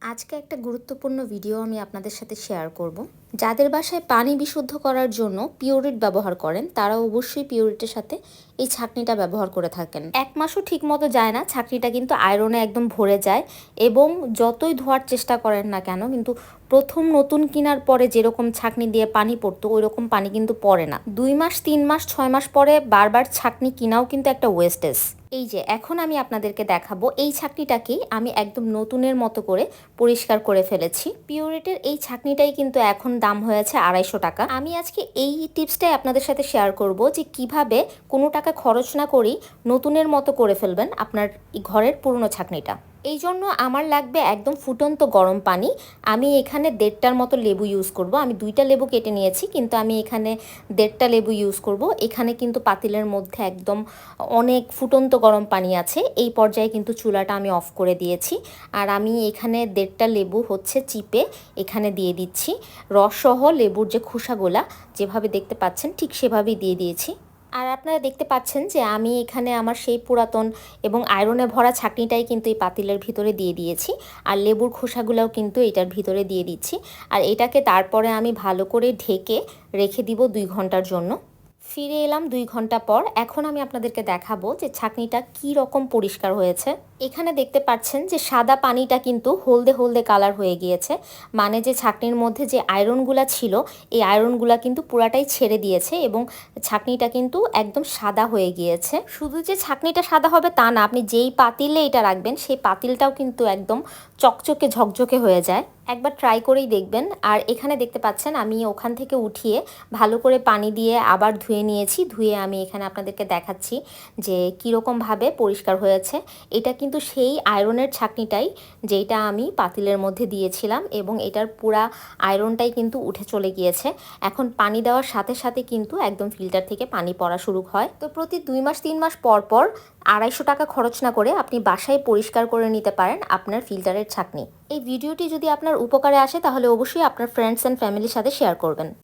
আজকে একটা গুরুত্বপূর্ণ ভিডিও আমি আপনাদের সাথে শেয়ার করব। যাদের বাসায় পানি বিশুদ্ধ করার জন্য পিওরিট ব্যবহার করেন তারা অবশ্যই পিওরিটের সাথে এই ছাঁকনিটা ব্যবহার করে থাকেন। এক মাসও ঠিক মতো যায় না, ছাঁকনিটা কিন্তু আয়রনে একদম ভরে যায় এবং যতই ধোয়ার চেষ্টা করেন না কেন কিন্তু প্রথম নতুন কেনার পরে যেরকম ছাঁকনি দিয়ে পানি পড়তো ওই রকম পানি কিন্তু পড়ে না। 2 মাস 3 মাস 6 মাস পরে বারবার ছাঁকনি কিনাও কিন্তু একটা ওয়েস্টেজ। এই যে এখন আমি আপনাদেরকে দেখাবো এই ছাঁকনিটাকেই আমি একদম নতুনের মতো করে পরিষ্কার করে ফেলেছি। পিওরিটের এই ছাঁকনিটাই কিন্তু এখন দাম হয়েছে 250 টাকা। আমি আজকে এই টিপসটাই আপনাদের সাথে শেয়ার করব যে কিভাবে কোনো টাকা খরচ না করেই নতুনের মতো করে ফেলবেন আপনার ঘরের পুরনো ছাঁকনিটা। এই জন্য আমার লাগবে একদম ফুটন্ত গরম পানি। আমি এখানে 1.5টার মতো লেবু ইউজ করব। আমি 2টা লেবু কেটে নিয়েছি কিন্তু আমি এখানে 1.5টা লেবু ইউজ করব। এখানে কিন্তু পাতিলের মধ্যে একদম অনেক ফুটন্ত গরম পানি আছে। এই পর্যায়ে কিন্তু চুলাটা আমি অফ করে দিয়েছি। আর আমি এখানে 1.5টা লেবু চিপে এখানে দিয়ে দিচ্ছি। রসসহ লেবুর যে খোসাগুলা যেভাবে দেখতে পাচ্ছেন ঠিক সেভাবেই দিয়ে দিয়েছি। আর আপনারা দেখতে পাচ্ছেন যে আমি এখানে আমার সেই পুরাতন এবং আয়রনে ভরা ছাঁকনিটাই কিন্তু এই পাতিলের ভিতরে দিয়ে দিয়েছি। আর লেবুর খোসাগুলোও কিন্তু এটার ভিতরে দিয়ে দিচ্ছি। আর এটাকে তারপরে আমি ভালো করে ঢেকে রেখে দিব 2 ঘন্টার জন্য। ফিরে এলাম 2 ঘন্টা পর। এখন আমি আপনাদেরকে দেখাবো যে ছাঁকনিটা কি রকম পরিষ্কার হয়েছে। এখানে দেখতে পাচ্ছেন যে সাদা পানিটা কিন্তু হলদে হলদে কালার হয়ে গিয়েছে, মানে যে ছাঁকনির মধ্যে যে আয়রনগুলা ছিল এই আয়রনগুলা কিন্তু পুরাটাই ছেড়ে দিয়েছে এবং ছাঁকনিটা কিন্তু একদম সাদা হয়ে গিয়েছে। শুধু যে ছাঁকনিটা সাদা হবে তা না, আপনি যেই পাতিলে এটা রাখবেন সেই পাতিলটাও কিন্তু একদম চকচকে ঝকঝকে হয়ে যায়। একবার ট্রাই করেই দেখবেন। আর এখানে দেখতে পাচ্ছেন আমি ওখান থেকে উঠিয়ে ভালো করে পানি দিয়ে আবার ধুয়ে নিয়েছি। ধুয়ে আমি এখানে আপনাদেরকে দেখাচ্ছি যে কীরকমভাবে পরিষ্কার হয়েছে। এটা কিন্তু সেই আয়রনের ছাঁকনিটাই যেটা আমি পাতিলের মধ্যে দিয়েছিলাম এবং এটার পুরা আয়রনটাই কিন্তু উঠে চলে গিয়েছে। এখন পানি দেওয়ার সাথে সাথে কিন্তু একদম ফিল্টার থেকে পানি পড়া শুরু হয়। তো প্রতি 2 মাস 3 মাস পর পর 250 টাকা খরচ না করে আপনি বাসায় পরিষ্কার করে নিতে পারেন আপনার ফিল্টারের ছাঁকনি। এই ভিডিওটি যদি আপনার উপকারে আসে তাহলে অবশ্যই আপনার ফ্রেন্ডস অ্যান্ড ফ্যামিলির সাথে শেয়ার করবেন।